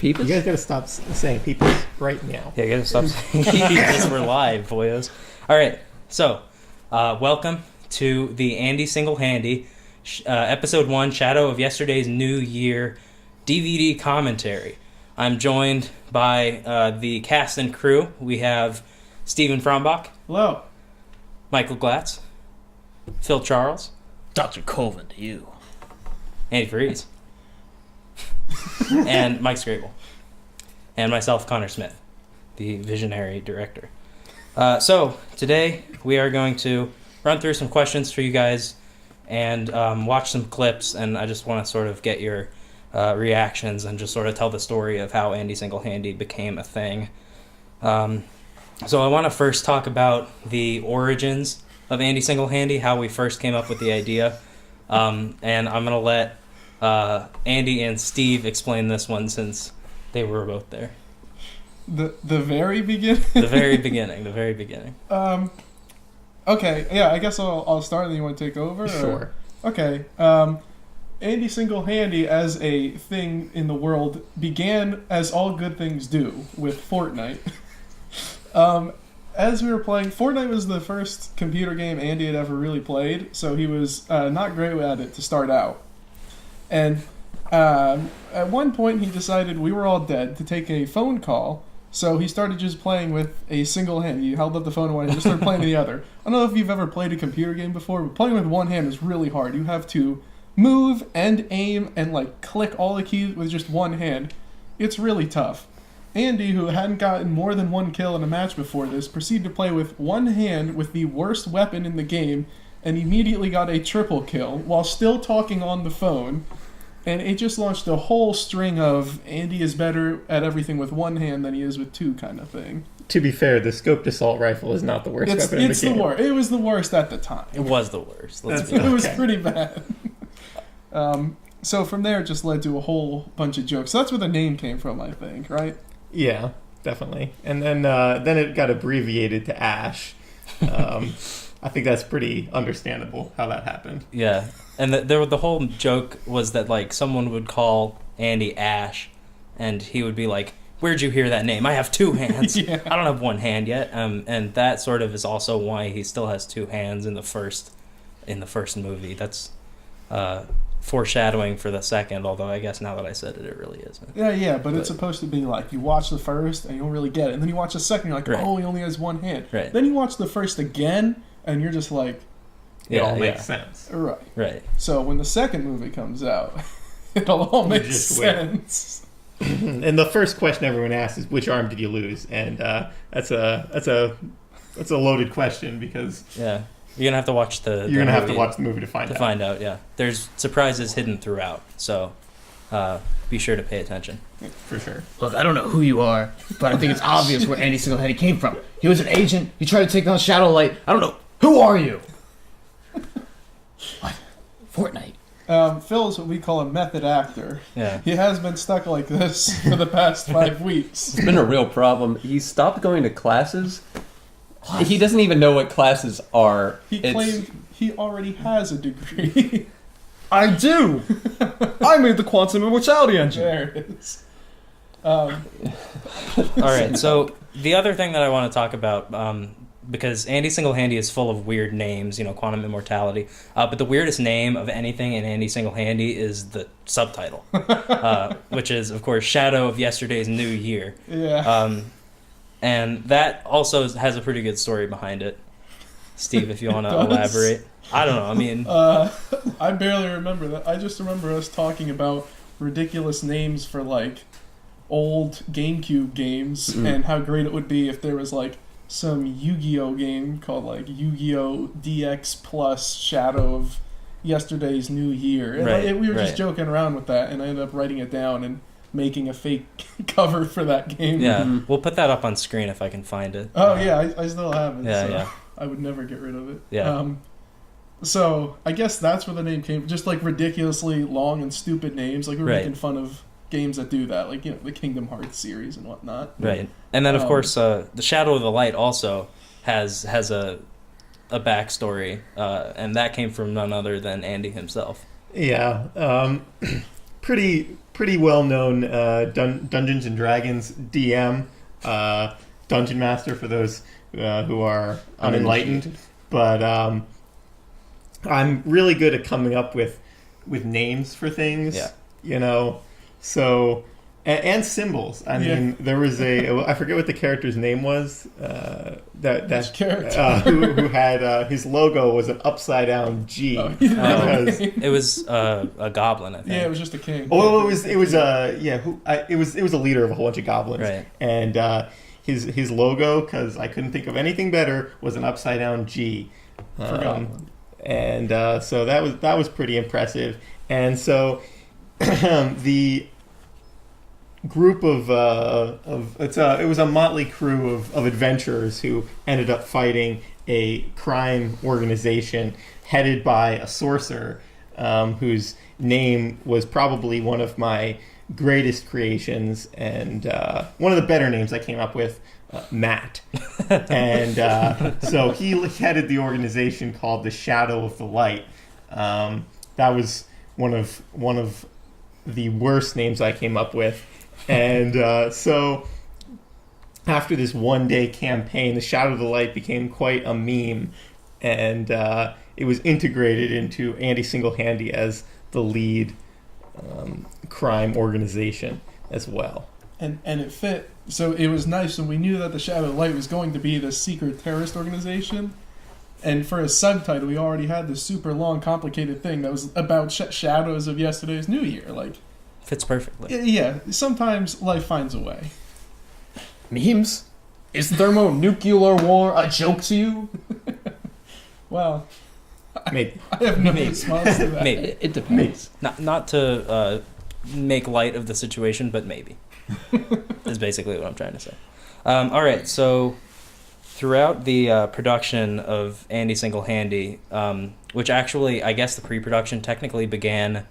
Peepers? You guys gotta stop saying Peepers right now. Yeah, you gotta stop saying because we're live, boyos. All right, so welcome to the Andy Single Handy, episode 1, Shadow of Yesterday's New Year DVD commentary. I'm joined by the cast and crew. We have Stephen Frombach. Hello. Michael Glatz. Phil Charles. Dr. Colvin to you. Andy Farese. And Mike Skrable. And myself, Connor Smith, the visionary director. So today we are going to run through some questions for you guys and watch some clips, and I just want to sort of get your reactions and just sort of tell the story of how Andy Single Handy became a thing. So I want to first talk about the origins of Andy Single Handy, how we first came up with the idea. And I'm going to let Andy and Steve explain this one since they were both there. The very beginning? The very beginning. Okay, yeah, I guess I'll start and then you want to take over? Sure. Okay. Andy Single Handy as a thing in the world began, as all good things do, with Fortnite. As we were playing, Fortnite was the first computer game Andy had ever really played, so he was not great at it to start out. And at one point he decided we were all dead to take a phone call, so he started just playing with a single hand. He held up the phone in one hand and just started playing with the other. I don't know if you've ever played a computer game before, but playing with one hand is really hard. You have to move and aim and like click all the keys with just one hand. It's really tough. Andy, who hadn't gotten more than one kill in a match before this, proceeded to play with one hand with the worst weapon in the game and immediately got a triple kill while still talking on the phone. And it just launched a whole string of Andy is better at everything with one hand than he is with two kind of thing. To be fair, the scoped assault rifle is not the worst weapon in the game. It was the worst at the time. It was the worst. It was pretty bad. So from there, it just led to a whole bunch of jokes. So that's where the name came from, I think, right? Yeah, definitely. And then it got abbreviated to Ash. I think that's pretty understandable how that happened. Yeah, and the whole joke was that like someone would call Andy Ash, and he would be like, "Where'd you hear that name? I have two hands. Yeah. I don't have one hand yet." And that sort of is also why he still has two hands in the first movie. That's foreshadowing for the second, although I guess now that I said it, it really isn't. Yeah, but it's supposed to be like, you watch the first and you don't really get it, and then you watch the second, you're like, right. Oh, he only has one hand. Right. Then you watch the first again, and you're just like... It all makes sense. Right. So when the second movie comes out, it'll all make sense. And the first question everyone asks is, which arm did you lose? And that's a loaded question because... Yeah. You're gonna have to watch the movie to find out. Yeah, there's surprises hidden throughout, so be sure to pay attention. For sure. Look, I don't know who you are, but I think it's obvious where Andy Single Handy came from. He was an agent. He tried to take down Shadow Light. I don't know. Who are you? What? Fortnite. Phil's what we call a method actor. Yeah. He has been stuck like this for the past 5 weeks. It's been a real problem. He stopped going to classes. He doesn't even know what classes are. He claimed he already has a degree. I do. I made the quantum immortality engine. There it is. All right, so the other thing that I want to talk about, because Andy Single Handy is full of weird names, quantum immortality, but the weirdest name of anything in Andy Single Handy is the subtitle, which is, of course, Shadow of Yesterday's New Year. Yeah. And that also has a pretty good story behind it. Steve, if you want to elaborate. I don't know, I mean... I barely remember that. I just remember us talking about ridiculous names for, like, old GameCube games and how great it would be if there was, like, some Yu-Gi-Oh game called, like, Yu-Gi-Oh! DX Plus Shadow of Yesterday's New Year. And we were just joking around with that, and I ended up writing it down and making a fake cover for that game. Yeah, we'll put that up on screen if I can find it. Oh, yeah, I still have it. Yeah. I would never get rid of it. Yeah. So I guess that's where the name came from. Just like ridiculously long and stupid names. Like we were making fun of games that do that, like the Kingdom Hearts series and whatnot. Right. And then of course the Shadow of the Light also has a a backstory, and that came from none other than Andy himself. Yeah. pretty well known Dungeons and Dragons DM, dungeon master for those who are unenlightened. But I'm really good at coming up with names for things. Yeah. You know, so and symbols. I mean, there was I forget what the character's name was. That character who had his logo was an upside down G. It was a goblin, I think. Yeah, it was just a king. Oh, it was it was a leader of a whole bunch of goblins, Right. And his logo, because I couldn't think of anything better, was an upside down G. And so that was pretty impressive. And so the group it was a motley crew of adventurers who ended up fighting a crime organization headed by a sorcerer whose name was probably one of my greatest creations and one of the better names I came up with, Matt. And so he headed the organization called the Shadow of the Light. That was one of the worst names I came up with. And so after this one-day campaign, the Shadow of the Light became quite a meme, and it was integrated into Andy Single-Handy as the lead crime organization as well. And it fit. So it was nice, and we knew that the Shadow of the Light was going to be this secret terrorist organization. And for a subtitle, we already had this super long, complicated thing that was about shadows of yesterday's New Year. Like, Fits perfectly. yeah, sometimes life finds a way. Memes? Is thermonuclear war a joke to you? Well, Maybe. I have no Maybe. response to that. Maybe. It depends. Not to make light of the situation, but maybe. Is basically what I'm trying to say. All right, so throughout the production of Andy Single-Handy, which actually, I guess the pre-production technically began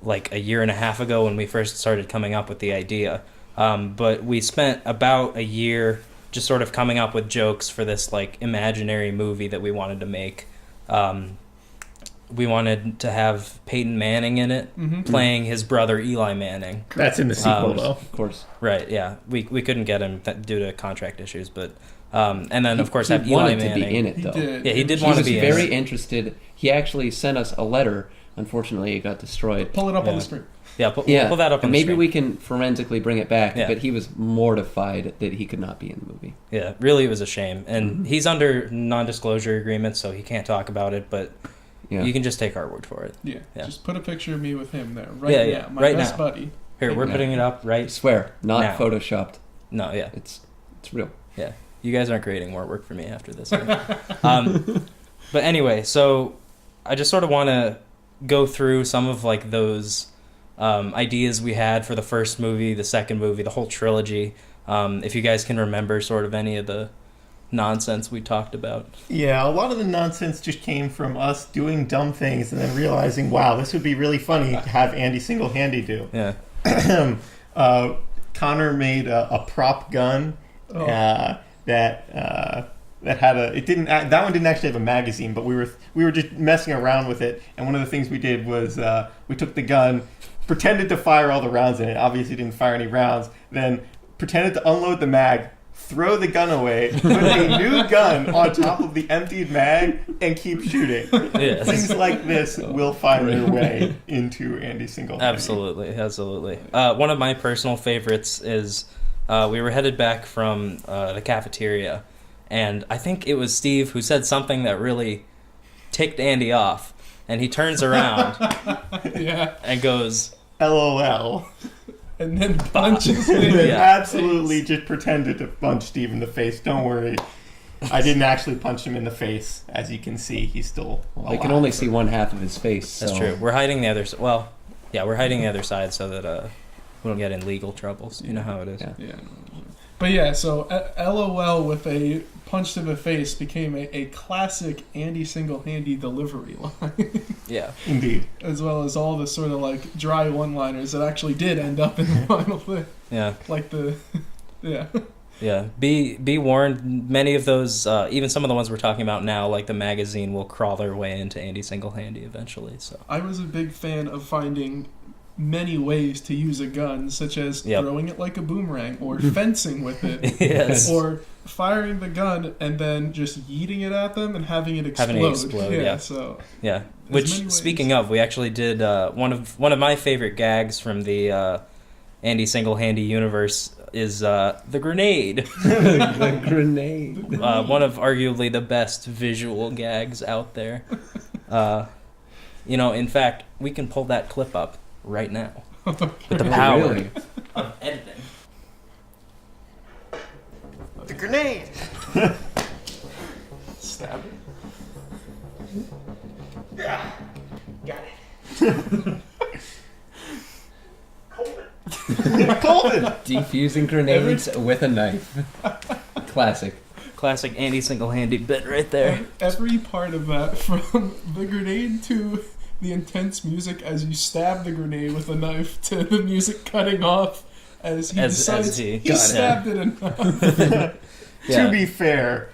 like a year and a half ago when we first started coming up with the idea. But we spent about a year just sort of coming up with jokes for this like imaginary movie that we wanted to make. We wanted to have Peyton Manning in it, playing his brother Eli Manning. That's in the sequel, though. Of course. Right, yeah. We couldn't get him due to contract issues, but and then of course have He Eli wanted Manning. to be in it, though. Yeah, he did He want to was be very in it. interested. He actually sent us a letter. Unfortunately, it got destroyed. Pull it up on Yeah. the screen. Yeah, pull that up on and the maybe screen. we can forensically bring it back. Yeah. But he was mortified that he could not be in the movie. Yeah, really it was a shame. And he's under non-disclosure agreement, so he can't talk about it, but Yeah. you can just take our word for it. Yeah, Yeah. just put a picture of me with him there Yeah, now. My right best now. buddy. Here, we're Yeah. putting it up I right swear, not Now. photoshopped. No, yeah. It's real. Yeah. You guys aren't creating more work for me after this. But anyway, so I just sort of want to go through some of like those ideas we had for the first movie, the second movie, the whole trilogy. If you guys can remember sort of any of the nonsense we talked about. Yeah, a lot of the nonsense just came from us doing dumb things and then realizing, wow, this would be really funny to have Andy Single-Handy do. Yeah. Connor made a prop gun that had that one didn't actually have a magazine, but we were just messing around with it, and one of the things we did was we took the gun, pretended to fire all the rounds in it, obviously didn't fire any rounds, then pretended to unload the mag, throw the gun away, put a new gun on top of the emptied mag, and keep shooting. Yes. Things like this will find their way into Andy Single-Handy. Absolutely. One of my personal favorites is we were headed back from the cafeteria, and I think it was Steve who said something that really ticked Andy off, and he turns around Yeah, and goes, LOL. and then punches me. And then Yeah. absolutely just pretended to punch Steve in the face. Don't worry. I didn't actually punch him in the face. As you can see, he's still alive. I can only see one half of his face. that's so- true. We're hiding the other Well, yeah, we're hiding the other side so that we don't get in legal troubles. You know how it is. Yeah. Yeah. But yeah, so LOL with a punch to the face became a classic Andy Single-Handy delivery line, Yeah. Indeed. as well as all the sort of like dry one-liners that actually did end up in the final thing. Yeah. Like yeah. Yeah. Be warned, many of those, even some of the ones we're talking about now, like the magazine, will crawl their way into Andy Single-Handy eventually. So I was a big fan of finding many ways to use a gun, such as Yep. throwing it like a boomerang, or fencing with it, Yes. or firing the gun and then just yeeting it at them and having it explode. Having it explode, yeah. So Yeah. many Which, ways. speaking of, we actually did one of my favorite gags from the Andy Single-Handy universe is the grenade. The grenade. One of arguably the best visual gags out there. In fact, we can pull that clip up right now with the Oh, power really? of editing. The grenade. stab it. Got it. Colvin. Defusing grenades with a knife. Classic. Classic Andy Single-Handy bit right there. Every part of that, from the grenade to the intense music as you stab the grenade with a knife to the music cutting off as he decides he he got it. stabbed it enough. Yeah. To be fair,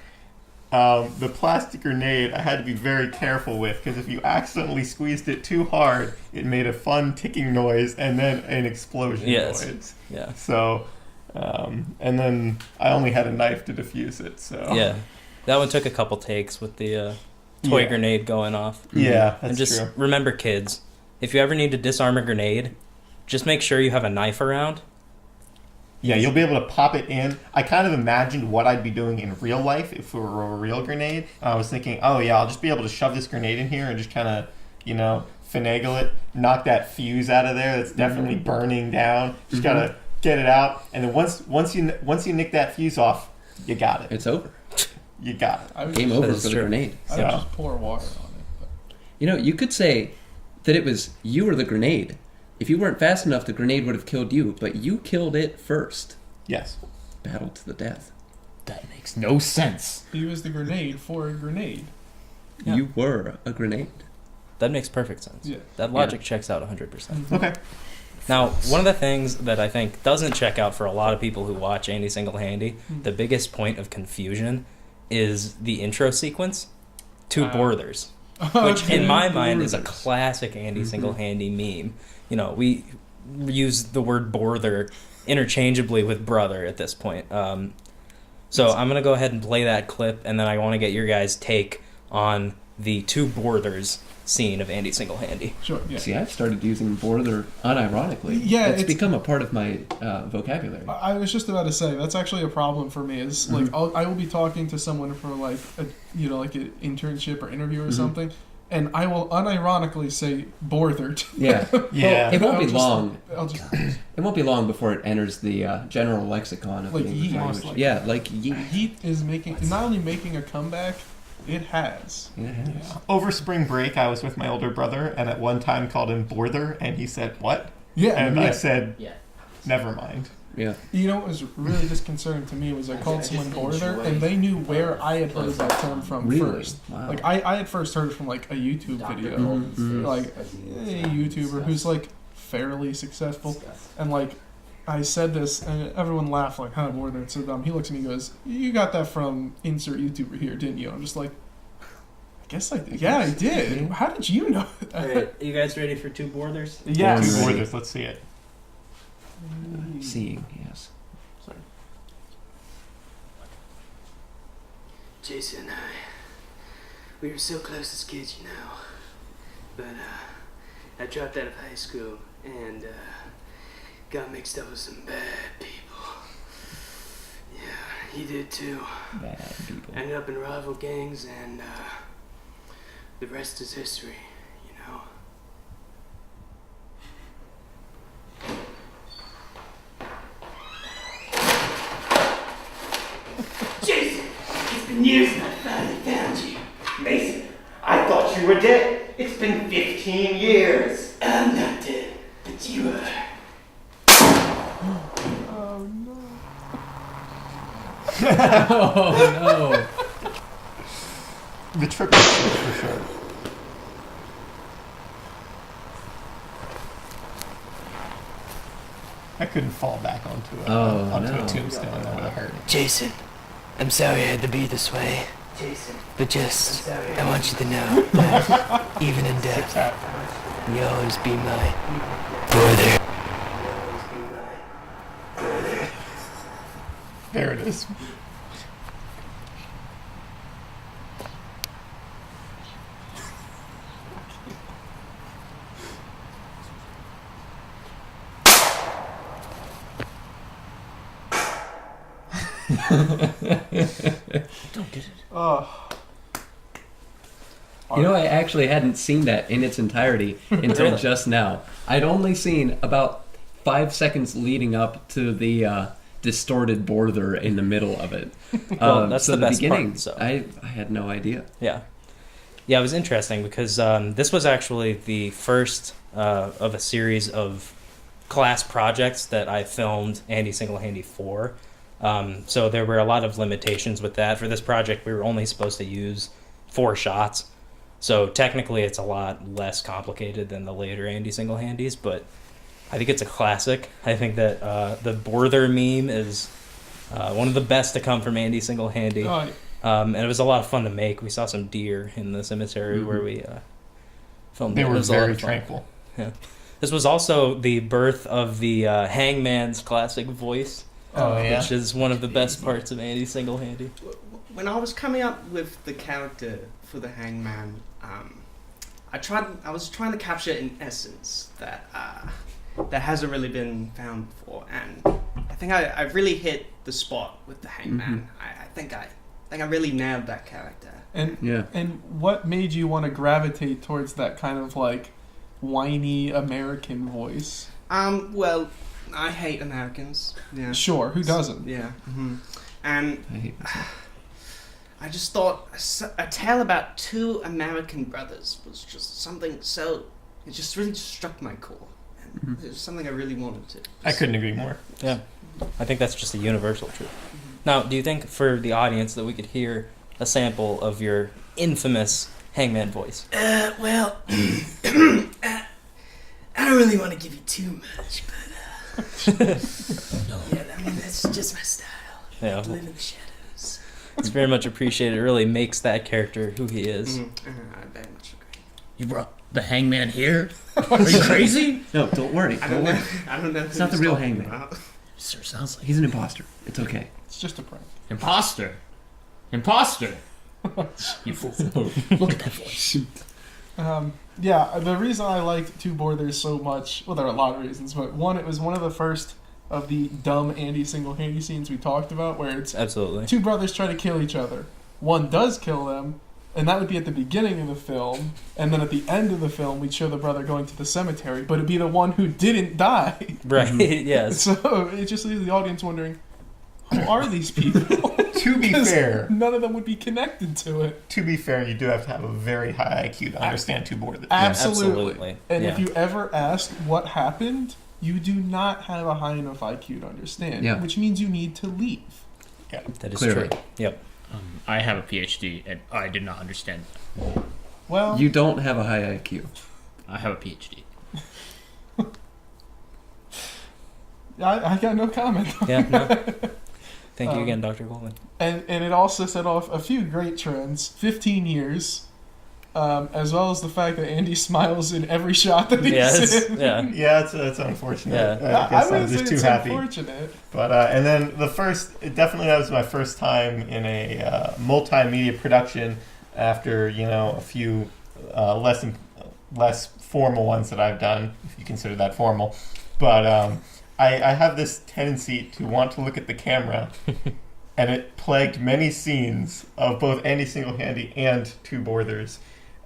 the plastic grenade I had to be very careful with because if you accidentally squeezed it too hard, it made a fun ticking noise and then an explosion Yes. noise. Yeah. So, and then I only had a knife to defuse it. So Yeah. That one took a couple takes with the toy Yeah. grenade going off. Yeah, that's And just true. remember, kids, if you ever need to disarm a grenade, just make sure you have a knife around. Yeah, you'll be able to pop it in. I kind of imagined what I'd be doing in real life if it were a real grenade. I was thinking, oh yeah, I'll just be able to shove this grenade in here and just kind of, finagle it, knock that fuse out of there that's definitely burning down. Just gotta get it out, and then once you nick that fuse off, you got it. It's over. You got it. I would, Game over That for is the true. grenade. I would So- just pour water on it. But You could say that it was you or the grenade. If you weren't fast enough, the grenade would have killed you, but you killed it first. Yes. Battle to the death. That makes no sense. he was the grenade for a grenade. Yeah. You were a grenade. That makes perfect sense. Yeah. That logic checks out 100%. Okay. Now, one of the things that I think doesn't check out for a lot of people who watch Andy Single-Handy, the biggest point of confusion is the intro sequence, Two Borthers, which in my mind is a classic Andy Single-Handy meme. We use the word borther interchangeably with brother at this point. So I'm going to go ahead and play that clip, and then I want to get your guys' take on the Two Borthers scene of Andy Single-Handy. Sure. Yeah. See, I've started using border unironically. Yeah, it's it's- become a part of my vocabulary. I was just about to say that's actually a problem for me. Is like I will be talking to someone for like an internship or interview or something, and I will unironically say "borthered." Yeah. Yeah. It won't be I'll just- long. I'll just It won't be long before it enters the general lexicon of Like the English yeet. language. Like- Yeah, like yeet. Heat is not only making a comeback, it has. Yeah, it has. Over spring break, I was with my older brother, and at one time called him Borther, and he said, "What?" Yeah, And yeah. I said, Yeah. "Never mind." Yeah. You know what was really disconcerting to me was I called someone border, and they knew where I had heard that term from Really? first. Wow. Like I had first heard it from like a YouTube video, like a YouTuber who's like fairly successful, and like I said this, and everyone laughed like, "Huh, border, it's so dumb." He looks at me and goes, "You got that from insert YouTuber here, didn't you?" I'm just like, "I guess I did." Yeah, I did. How did you know that? Alright, you guys ready for Two Borthers? Yes. Two Ready. Borthers, let's see it. Seeing, yes. Jason and we were so close as kids, but I dropped out of high school and got mixed up with some bad people. Yeah, he did too. Bad people. Ended up in rival gangs, and the rest is history, Jason, it's been years and I finally found you. Mason, I thought you were dead. It's been 15 years. I'm not dead, but you are. Oh no. Oh The triple switch for sure. I couldn't fall back onto no. a tombstone. That would have hurt. Jason, I'm sorry I had to be this way. Jason, But just, I want you to know that even in death, And you'll always be my brother. There it is. Don't get it. Oh. You know, I actually hadn't seen that in its entirety until Really? just now. I'd only seen about 5 seconds leading up to the distorted border in the middle of it. Well, that's so the best beginning, part, so. I had no idea. Yeah. Yeah, it was interesting because this was actually the first of a series of class projects that I filmed Andy Single-Handy for. So there were a lot of limitations with that. For this project, we were only supposed to use 4 shots. So technically, it's a lot less complicated than the later Andy Single-Handies, but I think it's a classic. I think that the Borther meme is one of the best to come from Andy Single-Handy. Oh, And it was a lot of fun to make. We saw some deer in the cemetery where we filmed. They it. It were was a lot very of fun. tranquil. Yeah. This was also the birth of the Hangman's classic voice, Oh, yeah. which is one of the best parts of Andy Single-Handy. When I was coming up with the character for the Hangman, I was trying to capture an essence that hasn't really been found before, and I think I really hit the spot with the Hangman. I think I really nailed that character. And Yeah. and what made you want to gravitate towards that kind of like whiny American voice? Well, I hate Americans. Yeah. Sure, who doesn't? Yeah. And I hate myself. I just thought a tale about 2 American brothers was just something so... It just really struck my core. And it was something I really wanted to. I couldn't agree more. Yeah, I think that's just a universal truth. Now, do you think for the audience that we could hear a sample of your infamous Hangman voice? Well, I don't really want to give you too much, but yeah, I mean, that's just my style. Yeah, Live in the shadows. it's very much appreciated. It really makes that character who he is. I very much agree. You brought the Hangman here? Are you crazy? No, don't worry. I Don't don't worry. know. I don't know. It's not the real Hangman. Sir, sounds like He's an imposter. It's okay. It's just a prank. imposter. Imposter. You fool. Look at that voice. Yeah, the reason I liked Two Borthers so much, well, there are a lot of reasons, but one, it was one of the first of the dumb Andy Single-Handy scenes we talked about, where it's Absolutely. 2 brothers try to kill each other. One does kill them, and that would be at the beginning of the film, and then at the end of the film, we'd show the brother going to the cemetery, but it'd be the one who didn't die. Right, yes. So it just leaves the audience wondering, who are these people? To be 'Cause fair, none of them would be connected to it. you do have to have a very high IQ to understand 2 Borthers. Absolutely. And Yeah. if you ever ask what happened, you do not have a high enough IQ to understand, Yeah. which means you need to leave. That is Clearly. true. Yep. I have a PhD, and I did not understand that. Well, You don't have a high IQ. I have a PhD. I got no comment. Yeah, no. Thank you again, Dr. Coleman. And it also set off a few great trends. 15 years, as well as the fact that Andy smiles in every shot that he's Yes, in. yeah. Yeah, it's unfortunate. Yeah. I guess wouldn't I'm say just too it's happy. unfortunate. But and then that was my first time in a multimedia production after a few less formal ones that I've done, if you consider that formal. But I have this tendency to want to look at the camera, and it plagued many scenes of both Andy Single-Handy and Two Borthers.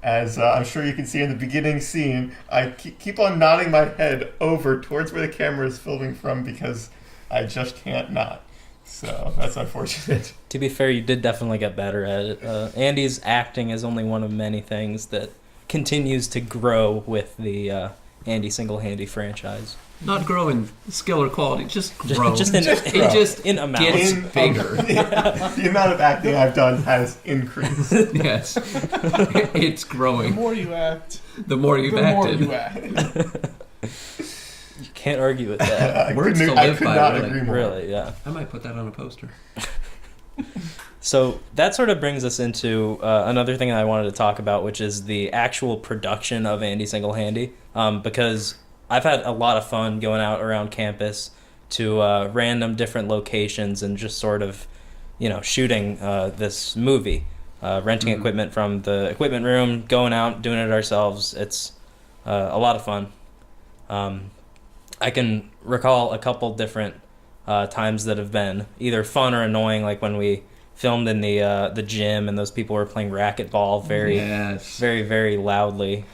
As I'm sure you can see in the beginning scene, I keep on nodding my head over towards where the camera is filming from because I just can't not. So that's unfortunate. To be fair, you did definitely get better at it. Andy's acting is only one of many things that continues to grow with the Andy Single-Handy franchise. Not grow in skill or quality, just grow. Just in It just in amount. gets bigger. The amount of acting I've done has increased. Yes. It's The growing. more you act, The more you've the more acted. you act. You can't argue with that. Words to I live could by, not really. agree more. Really, yeah. I might put that on a poster. So that sort of brings us into another thing that I wanted to talk about, which is the actual production of Andy Single-Handy. Because I've had a lot of fun going out around campus to random different locations and just sort of, shooting this movie, renting equipment from the equipment room, going out, doing it ourselves. It's a lot of fun. I can recall a couple different times that have been either fun or annoying, like when we filmed in the gym and those people were playing racquetball very, very loudly.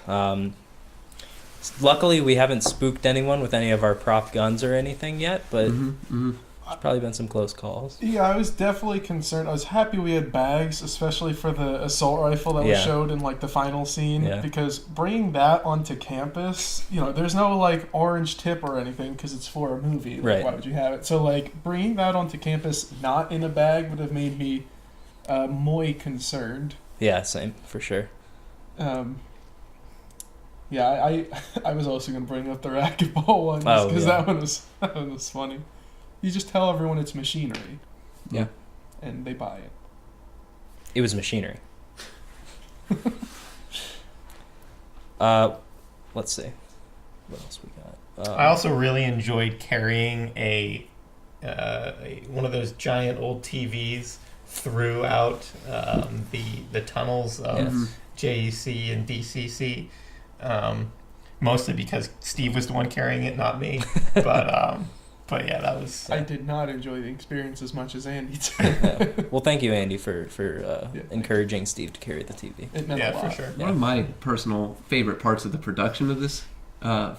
Luckily, we haven't spooked anyone with any of our prop guns or anything yet, but there's probably been some close calls. Yeah, I was definitely concerned. I was happy we had bags, especially for the assault rifle that was showed in like the final scene, because bringing that onto campus, there's no like orange tip or anything because it's for a movie. Like, Right. Why would you have it? So like bringing that onto campus not in a bag would have made me more concerned. Yeah, same, for sure. Yeah, I was also going to bring up the racquetball one because that one was funny. You just tell everyone it's machinery. Yeah. And they buy it. It was machinery. Let's see. What else we got? I also really enjoyed carrying one of those giant old TVs throughout the tunnels of JEC and DCC. Mostly because Steve was the one carrying it, not me. But yeah, that was. I did not enjoy the experience as much as Andy did. Well, thank you, Andy, for encouraging Steve to carry the TV. It meant a lot. for sure. One of my personal favorite parts of the production of this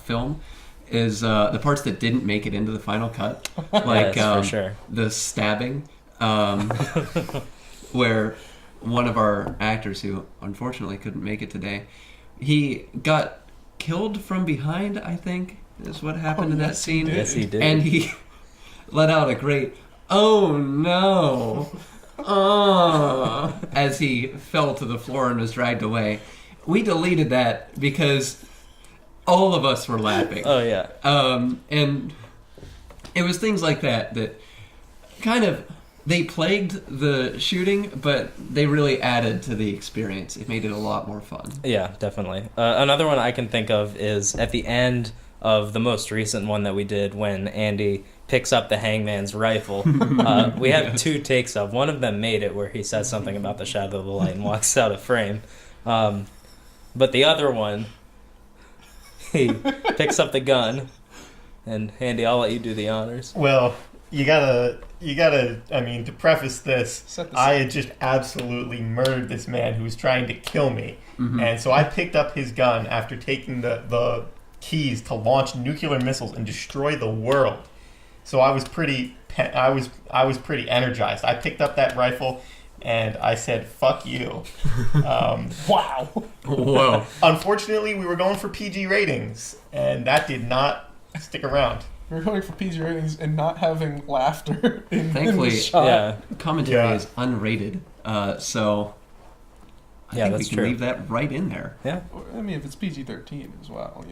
film is the parts that didn't make it into the final cut, like Yes, for sure. the stabbing, where one of our actors, who unfortunately couldn't make it today, he got killed from behind, I think, is what happened in that scene. Yes, he did. And he let out a great, "Oh no!" As he fell to the floor and was dragged away. We deleted that because all of us were laughing. Oh, yeah. And it was things like that kind of, they plagued the shooting, but they really added to the experience. It made it a lot more fun. Yeah, definitely. Another one I can think of is at the end of the most recent one that we did when Andy picks up the hangman's rifle. We have two takes of. One of them made it where he says something about the shadow of the light and walks out of frame. But the other one, he picks up the gun. And Andy, I'll let you do the honors. Well, you gotta, I mean, to preface this, I had just absolutely murdered this man who was trying to kill me. And so I picked up his gun after taking the keys to launch nuclear missiles and destroy the world. So I was pretty energized. I picked up that rifle and I said, "Fuck you." Wow. Whoa. Unfortunately, we were going for PG ratings, and that did not stick around. We're going for PG ratings and not having laughter in Thankfully, the shot. Yeah. Commentary is unrated, so I think that's we can true. leave that right in there. Yeah. I mean, if it's PG-13 as well,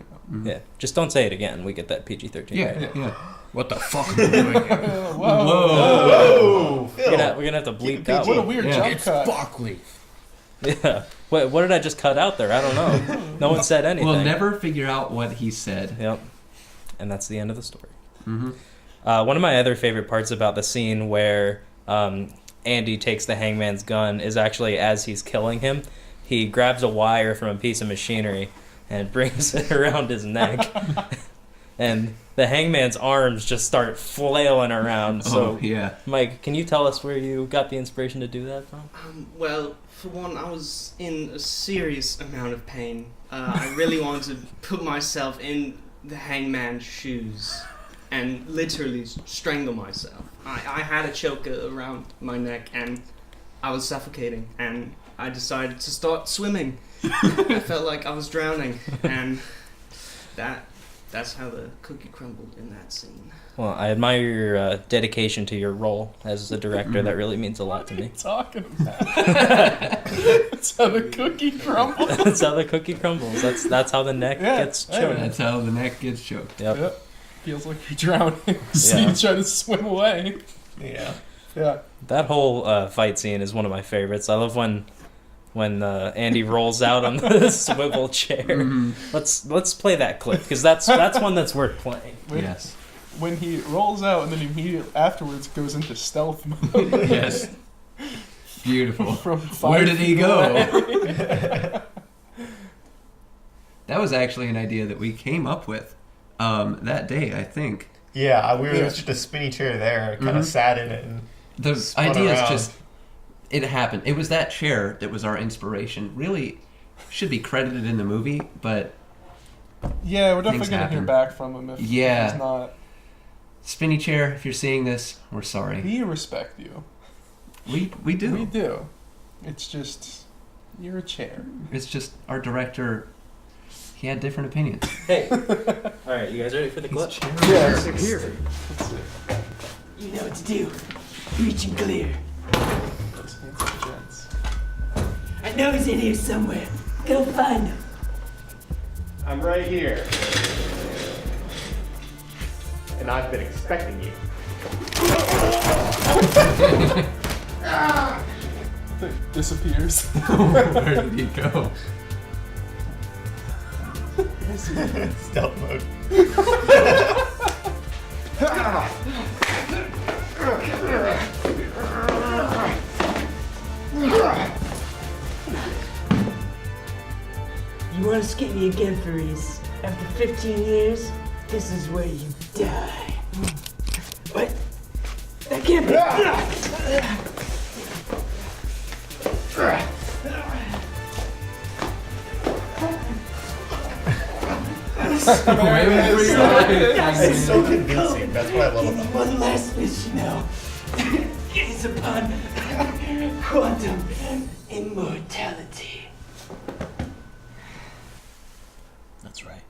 Yeah. Just don't say it again. We get that PG-13. Yeah. What the fuck am I doing here? Whoa. Whoa, Phil. We're gonna have to bleep that What a one. weird Yeah. jump It's cut. Barkley. Yeah. What did I just cut out there? I don't know. No one said anything. We'll never figure out what he said. Yep. And that's the end of the story. Mm-hmm. One of my other favorite parts about the scene where Andy takes the hangman's gun is actually as he's killing him, he grabs a wire from a piece of machinery and brings it around his neck. And the hangman's arms just start flailing around. So, yeah. Mike, can you tell us where you got the inspiration to do that from? Well, for one, I was in a serious amount of pain. I really wanted to put myself in the hangman's shoes and literally strangle myself. I had a choker around my neck and I was suffocating, and I decided to start swimming. I felt like I was drowning, and that's how the cookie crumbled in that scene. Well, I admire your dedication to your role as a director. That really means a lot to me. Talking about? That's how the cookie crumbles. That's how the cookie crumbles. That's how the neck gets choked. That's how the neck gets choked. Yep. Feels like you're drowning. So you try to swim away. Yeah. Yeah. That whole fight scene is one of my favorites. I love when Andy rolls out on the swivel chair. Mhm. Let's play that clip because that's one that's worth playing. Yes. When he rolls out and then immediately afterwards goes into stealth mode. Yes. Beautiful. From Where 5 did he feet go? away. That was actually an idea that we came up with that day, I think. Yeah, we were there was just a spinny chair there. Kind of sat in it. And The spun idea is around. just, it happened. It was that chair that was our inspiration. Really should be credited in the movie, but Yeah, we're definitely Things going to hear happen. back from him if Yeah. he's not. spinny chair, if you're seeing this, we're sorry. We respect you. We do. We do. It's just, you're a chair. It's just our director, he had different opinions. Hey, all right, you guys ready for the clip? Yeah. Here. You know what to do. Reach and clear. I know he's in here somewhere. Go find him. I'm right here. And I've been expecting you. Disappears. Where did he go? Stealth mode. You want to skip me again, Farese? After 15 years, this is where you die. What? That can't be. It's so convincing. That's what I love about it. One last wish, you know. It's upon quantum immortality. That's right.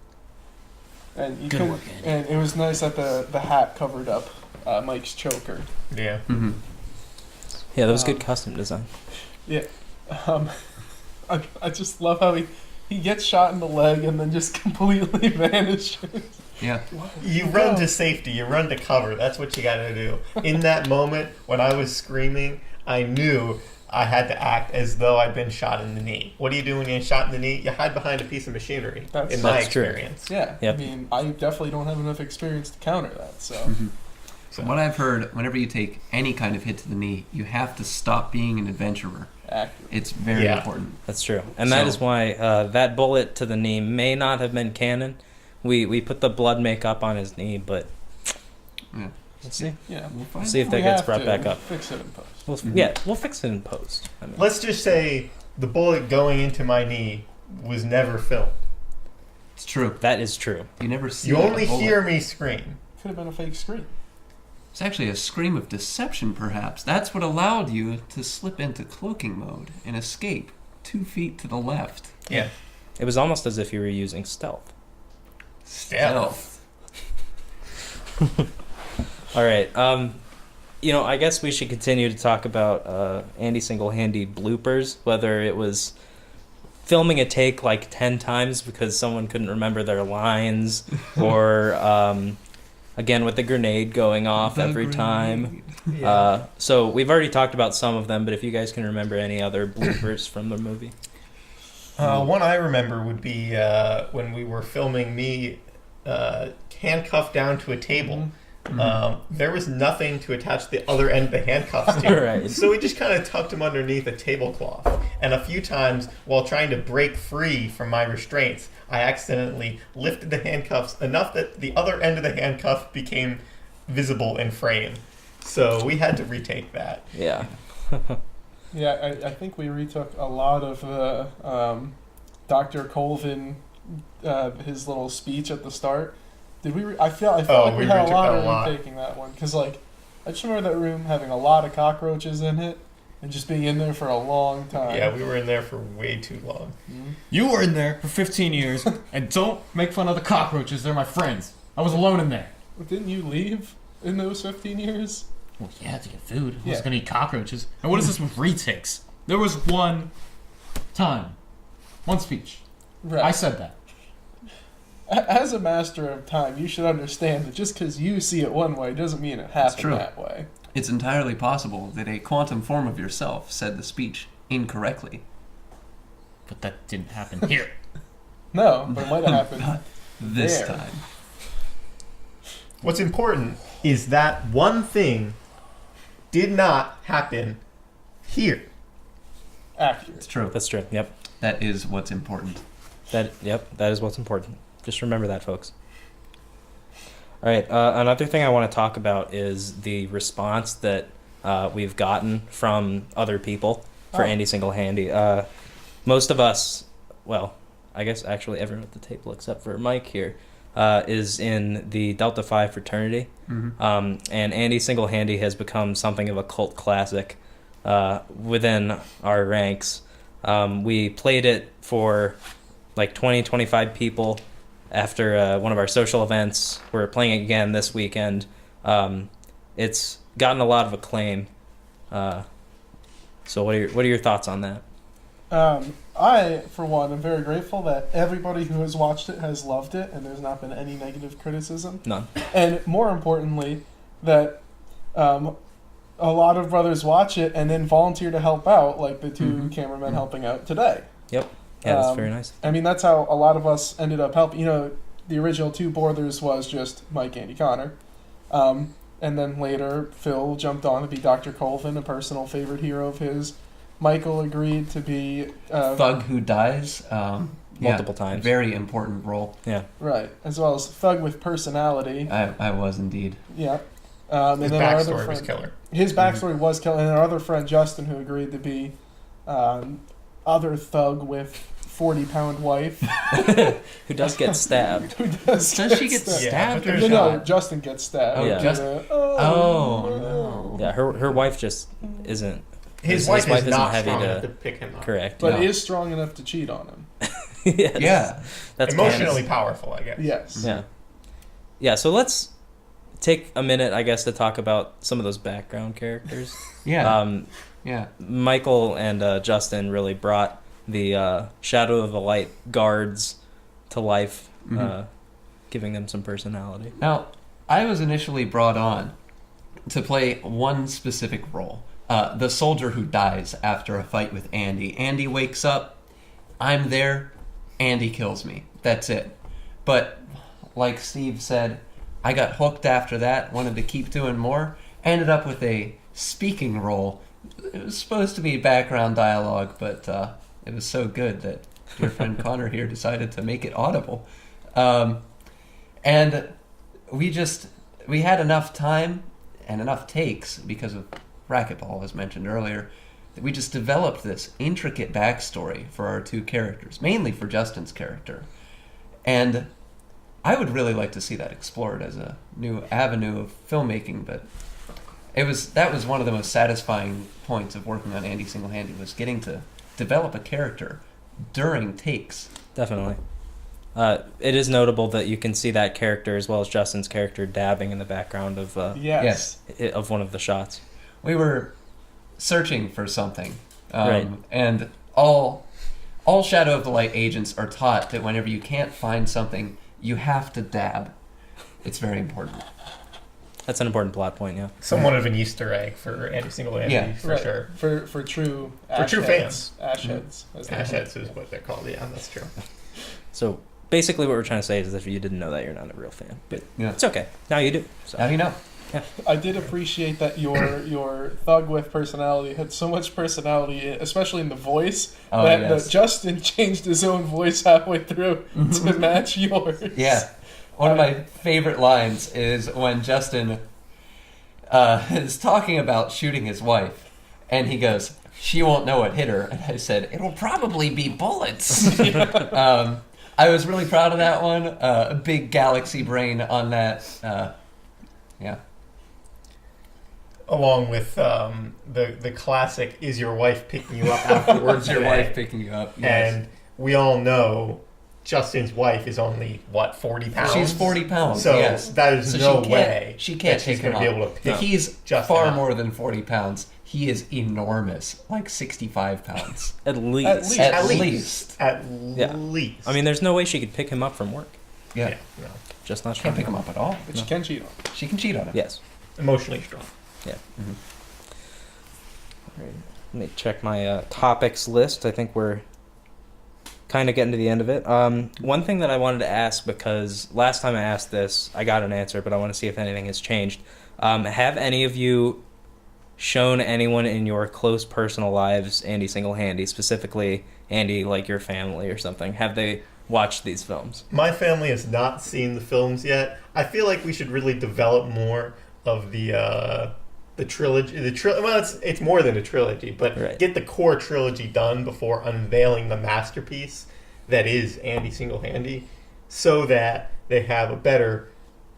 And you Good can, work, Andy. and it was nice that the hat covered up Mike's choker. Yeah. Mm-hmm. Yeah, that was good custom design. I just love how he gets shot in the leg and then just completely vanishes. Yeah. You run to safety. You run to cover. That's what you gotta do. In that moment, when I was screaming, I knew I had to act as though I'd been shot in the knee. What do you do when you're shot in the knee? You hide behind a piece of machinery. In my That's true. experience. Yeah. Yep. I mean, I definitely don't have enough experience to counter that. So From what I've heard, whenever you take any kind of hit to the knee, you have to stop being an adventurer. accurate. It's very Yeah. important. That's true, and that So- is why that bullet to the knee may not have been canon. We put the blood makeup on his knee, but Yeah. let's see. Yeah. We'll find See if We that gets have brought to back up. Fix it in post. We'll, Mhm. Yeah, we'll fix it in post. I mean, Let's just say the bullet going into my knee was never filmed. It's true. that is true. You never see You a only bullet. hear me scream. Could have been a fake screen. It's actually a scream of deception, perhaps. That's what allowed you to slip into cloaking mode and escape 2 feet to the left. Yeah. It was almost as if you were using stealth. Stealth. All right. I guess we should continue to talk about Andy single-handed bloopers, whether it was filming a take like 10 times because someone couldn't remember their lines, or again with the grenade going off The every grenade. time. Yeah. So we've already talked about some of them, but if you guys can remember any other bloopers from the movie. One I remember would be when we were filming me handcuffed down to a table. There was nothing to attach the other end of the handcuffs to. Right. So we just kind of tucked him underneath a tablecloth. And a few times, while trying to break free from my restraints, I accidentally lifted the handcuffs enough that the other end of the handcuff became visible in frame. So we had to retake that. Yeah. Yeah, I think we retook a lot of Dr. Colvin, his little speech at the start. Did we? I feel like we had a retook lot that of a lot. retaking that one because I just remember that room having a lot of cockroaches in it and just being in there for a long time. Yeah, we were in there for way too long. You were in there for 15 years, and don't make fun of the cockroaches. They're my friends. I was alone in there. Didn't you leave in those 15 years? Well, yeah, to get food. I Yeah. was gonna eat cockroaches. And what is this with retakes? There was one time, one speech. Right. I said that. As a master of time, you should understand that just because you see it one way doesn't mean it happened true. that way. It's entirely possible that a quantum form of yourself said the speech incorrectly. But that didn't happen here. No, but it might have happened. Not this There. time. What's important is that one thing did not happen here. Accurate. It's true. That's true. Yep. That is what's important. That is what's important. Just remember that, folks. All right. Another thing I want to talk about is the response that we've gotten from other people for Andy Single-Handy. Most of us, well, I guess actually everyone at the table except for Mike here, is in the Delta Phi fraternity. Mm-hmm. And Andy Single-Handy has become something of a cult classic within our ranks. We played it for like 20, 25 people after one of our social events. We're playing it again this weekend. It's gotten a lot of acclaim. So what are your thoughts on that? I, for one, am very grateful that everybody who has watched it has loved it, and there's not been any negative criticism. None. And more importantly, that a lot of brothers watch it and then volunteer to help out, like the two cameramen helping out today. Yep. Yeah, that's very nice. I mean, that's how a lot of us ended up helping. You know, the original Two Brothers was just Mike, Andy, Connor. And then later, Phil jumped on to be Dr. Colvin, a personal favorite hero of his. Michael agreed to be... Thug who dies. Multiple times. Very important role. Yeah. Right. As well as Thug with personality. I was indeed. Yeah. His and then our other backstory was friend, killer. His backstory was killer. And our other friend, Justin, who agreed to be other Thug with 40-pound wife. Who does get stabbed. Does she get stabbed or No, shot? Justin gets stabbed. Oh, Yeah. Justin. Oh, no. Yeah, her wife just isn't... His wife is isn't not heavy strong to- enough to pick him up. Correct. But No. is strong enough to cheat on him. Yes. Yeah. That's Emotionally Candace. powerful, I guess. Yes. Yeah. Yeah, so let's take a minute, I guess, to talk about some of those background characters. Yeah. Yeah. Michael and Justin really brought the Shadow of the Light guards to life, giving them some personality. Now, I was initially brought on to play one specific role. The soldier who dies after a fight with Andy. Andy wakes up, I'm there, Andy kills me. That's it. But, like Steve said, I got hooked after that, wanted to keep doing more, ended up with a speaking role. It was supposed to be background dialogue, but it was so good that dear friend Connor here decided to make it audible. And we had enough time and enough takes because of racquetball, as mentioned earlier, that we just developed this intricate backstory for our two characters, mainly for Justin's character. And I would really like to see that explored as a new avenue of filmmaking, but that was one of the most satisfying points of working on Andy Single-Handy, was getting to develop a character during takes. Definitely. It is notable that you can see that character as well as Justin's character dabbing in the background of Yes. of one of the shots. We were searching for something, Right. and all Shadow of the Light agents are taught that whenever you can't find something, you have to dab. It's very important. That's an important plot point, yeah. Somewhat of an Easter egg for Andy Single-Handy, Yeah. for Right. sure. For true true fans. Ash heads. as they Ash call heads is what they're called. Yeah, that's true. So basically what we're trying to say is if you didn't know that, you're not a real fan. But Yeah. it's okay. Now you do. So. Now you know. I did appreciate that your Thug with personality had so much personality, especially in the voice, Oh, that yes. Justin changed his own voice halfway through to match yours. Yeah. One of my favorite lines is when Justin is talking about shooting his wife, and he goes, "She won't know what hit her." And I said, "It'll probably be bullets." I was really proud of that one. A big galaxy brain on that. Yeah. Along with the classic "Is your wife picking you up afterwards?" Your today?" wife picking you up. Yes. And we all know Justin's wife is only 40 pounds. She's 40 pounds. So yes. there's So no she way can't that she's take him going to be up. able to pick. He's Justin far up. more than 40 pounds. He is enormous, like 65 pounds. At least. At least. At least. At Yeah. least. I mean, there's no way she could pick him up from work. Yeah. yeah, no. Just not Can't strong pick him enough. up at all. But she can cheat on. She can cheat on him. Yes. Emotionally strong. Yeah. All right. Let me check my topics list. I think we're kind of getting to the end of it. One thing that I wanted to ask, because last time I asked this, I got an answer, but I want to see if anything has changed. Have any of you shown anyone in your close personal lives Andy Single-Handy, specifically Andy, like your family or something? Have they watched these films? My family has not seen the films yet. I feel like we should really develop more of the trilogy. Well, it's more than a trilogy, but Right. get the core trilogy done before unveiling the masterpiece that is Andy Single-Handy, so that they have a better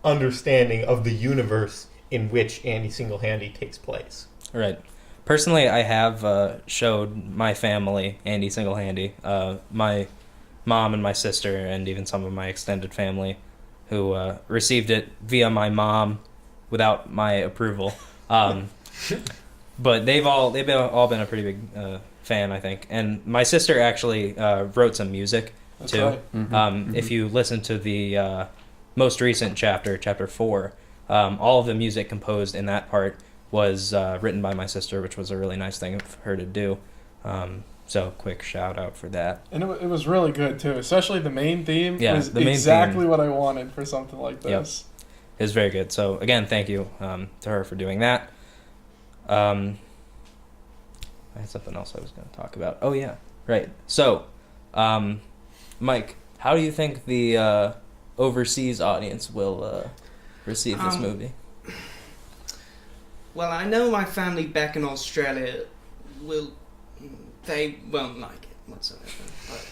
understanding of the universe in which Andy Single-Handy takes place. Right. Personally, I have showed my family Andy Single-Handy. My mom and my sister, and even some of my extended family, who received it via my mom without my approval. But they've all been a pretty big fan, I think. And my sister actually wrote some music That's too. right. Mm-hmm. If you listen to the most recent chapter 4, all of the music composed in that part was written by my sister, which was a really nice thing for her to do. So quick shout out for that. And it was really good too, especially the main theme Yeah, was the main exactly theme. what I wanted for something like this. It was very good. So again, thank you to her for doing that. I had something else I was going to talk about. Oh yeah, right. So, Mike, how do you think the overseas audience will receive this movie? Well, I know my family back in Australia they won't like it whatsoever. But,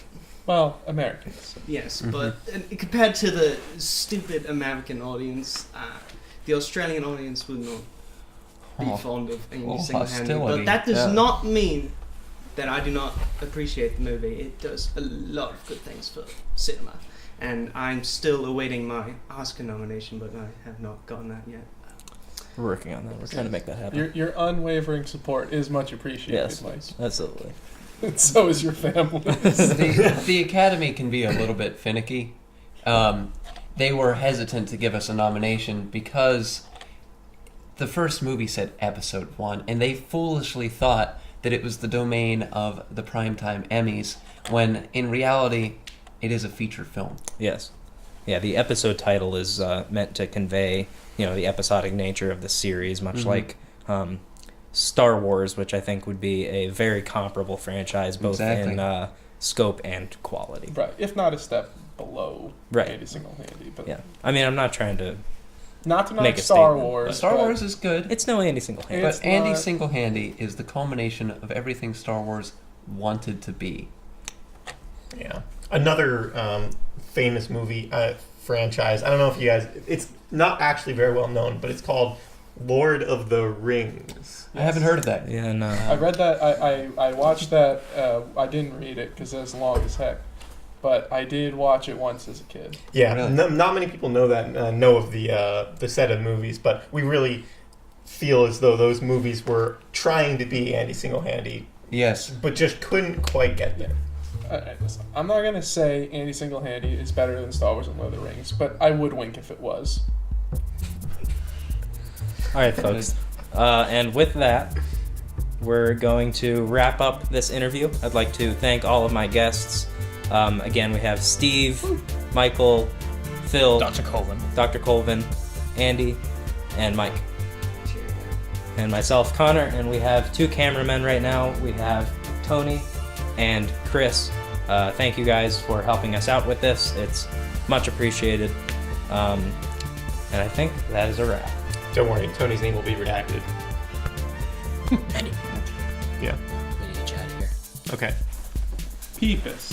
Well, Americans. yes, but compared to the stupid American audience, the Australian audience would not be fond of Andy Single-Handy. hostility. But that does Yeah. not mean that I do not appreciate the movie. It does a lot of good things for cinema. And I'm still awaiting my Oscar nomination, but I have not gotten that yet. We're working on that. We're trying to make that happen. Your unwavering support is much appreciated, Yes, Mike. absolutely. And so is your family. the Academy can be a little bit finicky. They were hesitant to give us a nomination because the first movie said Episode 1, and they foolishly thought that it was the domain of the Primetime Emmys, when in reality, it is a feature film. Yes. Yeah, the episode title is meant to convey, the episodic nature of the series, much like Star Wars, which I think would be a very comparable franchise, both Exactly. in scope and quality. Right, if not a step below Right. Andy Single-Handy. But Yeah. I mean, I'm not trying to... not to knock Make a Star statement, Wars. Star but Wars is good, It's no Andy Single-Handy. It's but Andy not- Single-Handy is the culmination of everything Star Wars wanted to be. Yeah. Another famous movie franchise. I don't know if you guys... It's not actually very well known, but it's called Lord of the Rings. I haven't heard of that. Yeah, no. I read that. I watched that. I didn't read it because it's long as heck. But I did watch it once as a kid. Yeah, Really? not many people know that know of the set of movies, but we really feel as though those movies were trying to be Andy Single-Handy, Yes. but just couldn't quite get there. Listen, I'm not gonna say Andy Single-Handy is better than Star Wars and Lord of the Rings, but I would wink if it was. All right, folks. And with that, we're going to wrap up this interview. I'd like to thank all of my guests. Again, we have Steve, Michael, Phil, Dr. Colvin, Andy, and Mike. And myself, Connor, and we have 2 cameramen right now. We have Tony and Chris. Thank you guys for helping us out with this. It's much appreciated. And I think that is a wrap. Don't worry, Tony's name will be redacted. Andy, Yeah. we need to get you out of here. Okay. Peepus.